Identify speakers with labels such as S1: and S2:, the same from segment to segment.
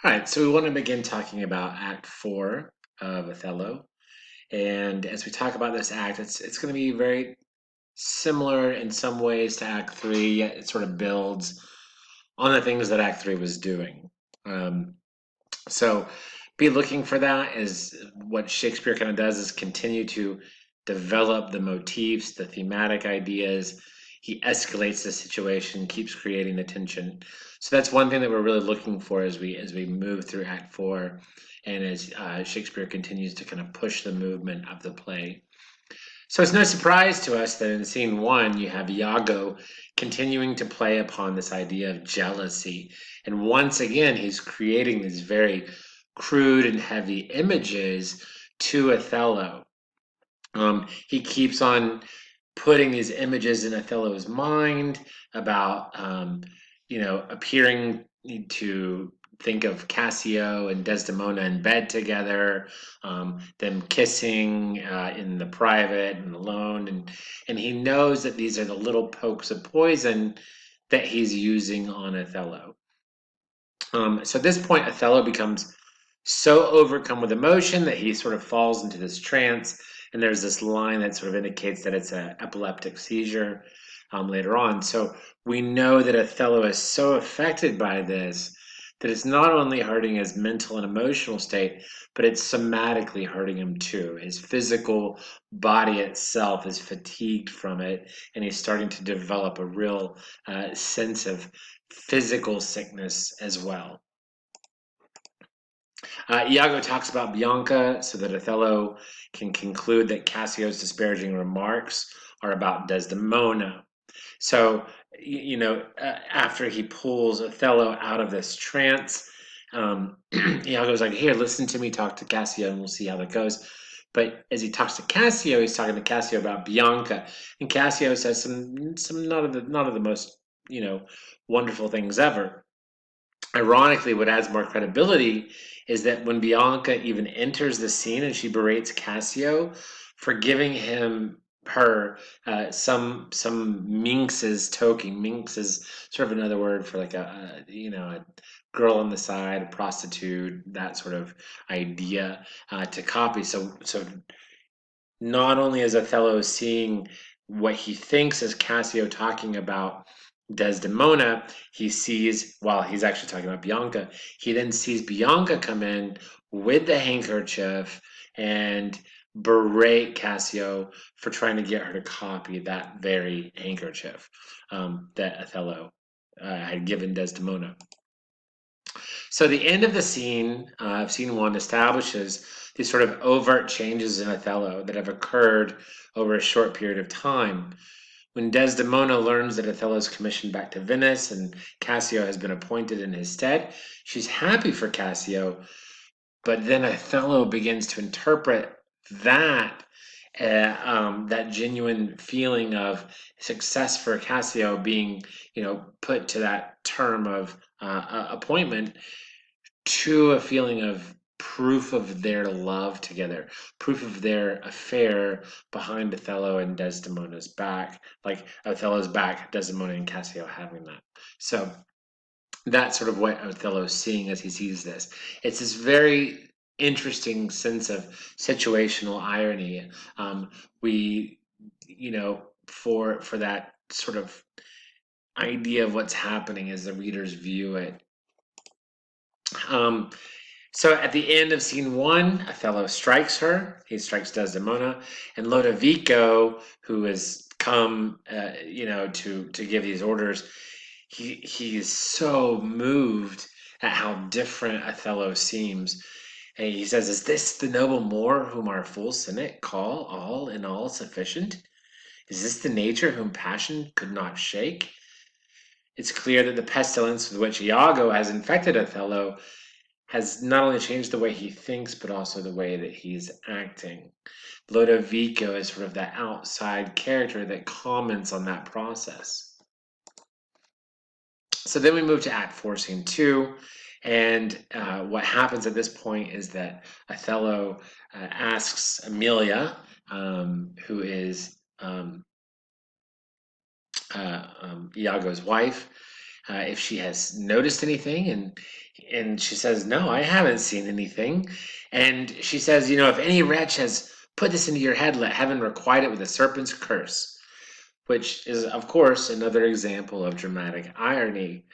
S1: All right, so we want to begin talking about Act 4 of Othello. And as we talk about this act, it's going to be very similar in some ways to Act 3, yet it sort of builds on the things that Act 3 was doing. Um, so be looking for that as what Shakespeare kind of does is continue to develop the motifs, the thematic ideas. He escalates the situation, keeps creating the tension. So that's one thing that we're really looking for as we move through Act 4, and as Shakespeare continues to kind of push the movement of the play. So it's no surprise to us that in scene 1 you have Iago continuing to play upon this idea of jealousy, and once again he's creating these very crude and heavy images to Othello. He keeps on putting these images in Othello's mind about, appearing to think of Cassio and Desdemona in bed together, them kissing in the private and alone, and he knows that these are the little pokes of poison that he's using on Othello. So at this point, Othello becomes so overcome with emotion that he sort of falls into this trance. And there's this line that sort of indicates that it's an epileptic seizure later on. So we know that Othello is so affected by this that it's not only hurting his mental and emotional state, but it's somatically hurting him too. His physical body itself is fatigued from it, and he's starting to develop a real sense of physical sickness as well. Iago talks about Bianca so that Othello can conclude that Cassio's disparaging remarks are about Desdemona. So, after he pulls Othello out of this trance, Iago's like, "Here, listen to me talk to Cassio, and we'll see how that goes." But as he talks to Cassio, he's talking to Cassio about Bianca, and Cassio says some not of the most wonderful things ever. Ironically, what adds more credibility is that when Bianca even enters the scene and she berates Cassio for giving her some minx's token. Minx is sort of another word for like a girl on the side, a prostitute, that sort of idea to copy. So not only is Othello seeing what he thinks is Cassio talking about Desdemona, he sees, while he's actually talking about Bianca, he then sees Bianca come in with the handkerchief and berate Cassio for trying to get her to copy that very handkerchief that Othello had given Desdemona. So the end of the scene of scene 1 establishes these sort of overt changes in Othello that have occurred over a short period of time. When Desdemona learns that Othello is commissioned back to Venice and Cassio has been appointed in his stead, she's happy for Cassio, but then Othello begins to interpret that that genuine feeling of success for Cassio being, put to that term of appointment to a feeling of proof of their love together, proof of their affair behind Othello and Desdemona's back, like Othello's back, Desdemona and Cassio having that. So that's sort of what Othello's seeing as he sees this. It's this very interesting sense of situational irony. We, for that sort of idea of what's happening as the readers view it. Um, so at the end of scene 1, Othello strikes her. He strikes Desdemona, and Lodovico, who has come, to give these orders, he is so moved at how different Othello seems. And he says, "Is this the noble Moor whom our full senate call all in all sufficient? Is this the nature whom passion could not shake?" It's clear that the pestilence with which Iago has infected Othello has not only changed the way he thinks, but also the way that he's acting. Lodovico is sort of that outside character that comments on that process. So then we move to Act 4, Scene 2. And what happens at this point is that Othello asks Emilia, who is Iago's wife, if she has noticed anything, and she says, "No, I haven't seen anything." And she says, "If any wretch has put this into your head, let heaven requite it with a serpent's curse." Which is, of course, another example of dramatic irony,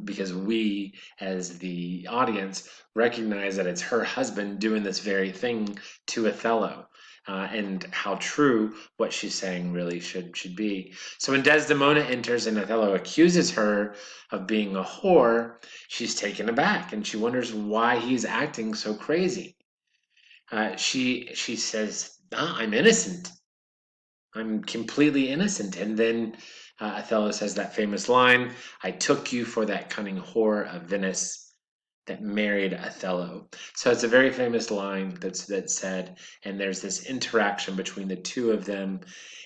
S1: because we, as the audience, recognize that it's her husband doing this very thing to Othello, and how true what she's saying really should be. So when Desdemona enters and Othello accuses her of being a whore, she's taken aback and she wonders why he's acting so crazy. She says, "I'm innocent. I'm completely innocent." And then Othello says that famous line, "I took you for that cunning whore of Venice that married Othello." So it's a very famous line that's said, and there's this interaction between the two of them,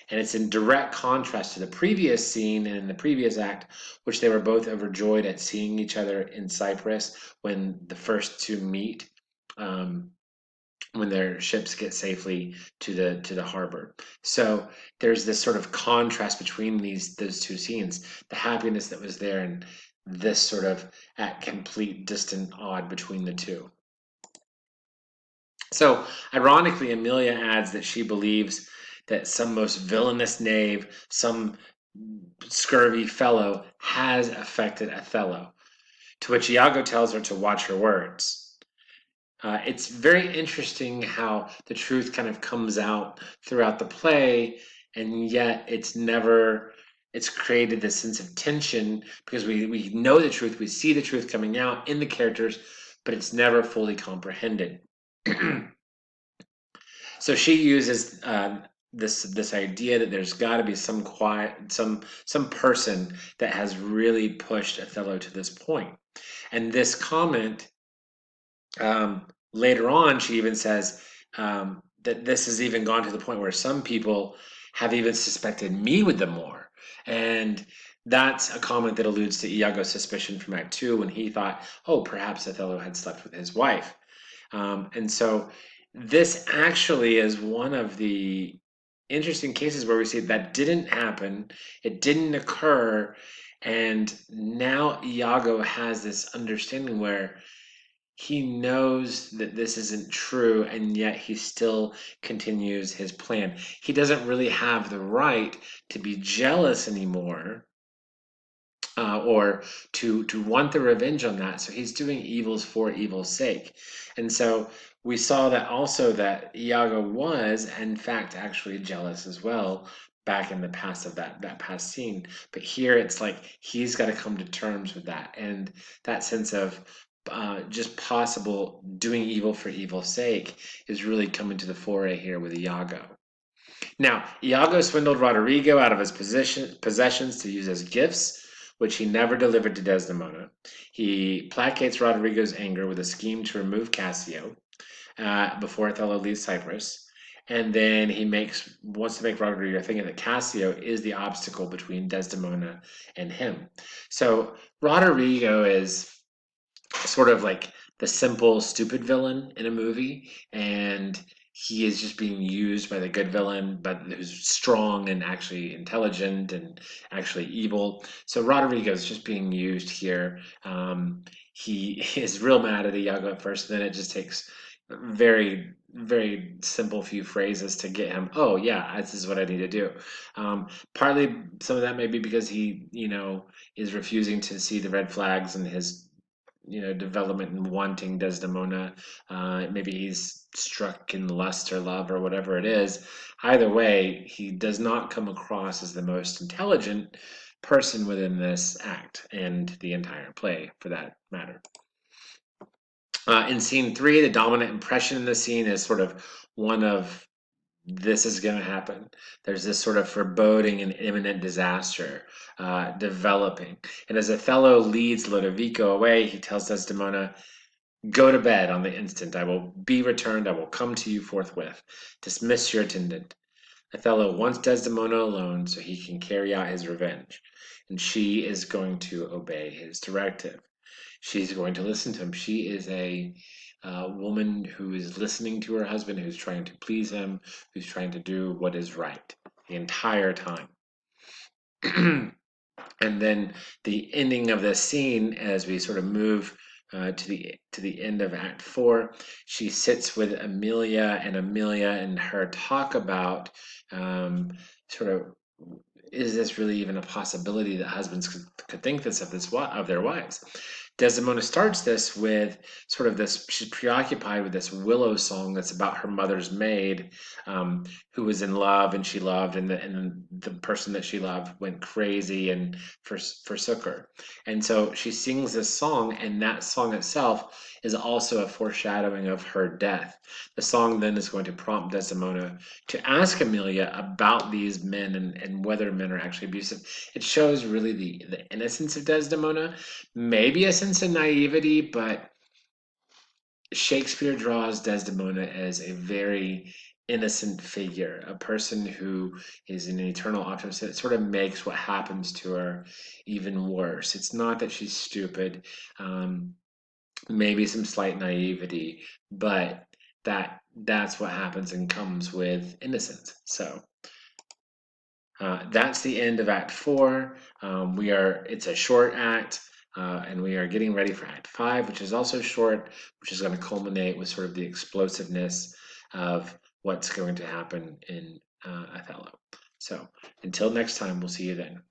S1: and it's in direct contrast to the previous scene and in the previous act, which they were both overjoyed at seeing each other in Cyprus when the first two meet. When their ships get safely to the harbor. So there's this sort of contrast between those two scenes, the happiness that was there and this sort of at complete distant odd between the two. So ironically, Emilia adds that she believes that some most villainous knave, some scurvy fellow has affected Othello, to which Iago tells her to watch her words. It's very interesting how the truth kind of comes out throughout the play, and yet it's created this sense of tension because we know the truth, we see the truth coming out in the characters, but it's never fully comprehended. So she uses this idea that there's got to be some person that has really pushed Othello to this point, and this comment. Later on, she even says that this has even gone to the point where some people have even suspected me with the Moor. And that's a comment that alludes to Iago's suspicion from Act 2 when he thought, oh, perhaps Othello had slept with his wife. And so this actually is one of the interesting cases where we see that didn't happen, it didn't occur, and now Iago has this understanding where he knows that this isn't true, and yet he still continues his plan. He doesn't really have the right to be jealous anymore, or to want the revenge on that. So he's doing evils for evil's sake. And so we saw that also that Iago was, in fact, actually jealous as well back in the past of that past scene. But here it's like he's got to come to terms with that, and that sense of just possible doing evil for evil's sake is really coming to the foray here with Iago. Now, Iago swindled Roderigo out of his possessions to use as gifts, which he never delivered to Desdemona. He placates Roderigo's anger with a scheme to remove Cassio before Othello leaves Cyprus. And then he wants to make Roderigo think that Cassio is the obstacle between Desdemona and him. So Roderigo is sort of like the simple, stupid villain in a movie, and he is just being used by the good villain, but who's strong and actually intelligent and actually evil. So Rodrigo is just being used here. He is real mad at Iago at first, and then it just takes very very simple few phrases to get him, oh yeah, this is what I need to do. Partly some of that may be because he is refusing to see the red flags in his development and wanting Desdemona. Maybe he's struck in lust or love or whatever it is. Either way, he does not come across as the most intelligent person within this act and the entire play, for that matter. In scene 3, the dominant impression in the scene is sort of one of this is going to happen. There's this sort of foreboding and imminent disaster developing. And as Othello leads Lodovico away, he tells Desdemona, go to bed on the instant. I will be returned. I will come to you forthwith. Dismiss your attendant. Othello wants Desdemona alone so he can carry out his revenge. And she is going to obey his directive. She's going to listen to him. She is a woman who is listening to her husband, who's trying to please him, who's trying to do what is right the entire time. And then the ending of the scene, as we sort of move to the end of Act 4, she sits with Emilia, and Emilia and her talk about sort of, is this really even a possibility that husbands could think this of their wives? Desdemona starts this with sort of this, she's preoccupied with this Willow song that's about her mother's maid, who was in love and she loved, and the person that she loved went crazy and forsook her. And so she sings this song, and that song itself is also a foreshadowing of her death. The song then is going to prompt Desdemona to ask Emilia about these men, and whether men are actually abusive. It shows really the innocence of Desdemona, maybe a sense of naivety, but Shakespeare draws Desdemona as a very innocent figure, a person who is an eternal optimist. It sort of makes what happens to her even worse. It's not that she's stupid, um, maybe some slight naivety, but that's what happens and comes with innocence. So that's the end of Act 4. It's a short act, and we are getting ready for Act 5, which is also short, which is going to culminate with sort of the explosiveness of what's going to happen in Othello. So until next time, we'll see you then.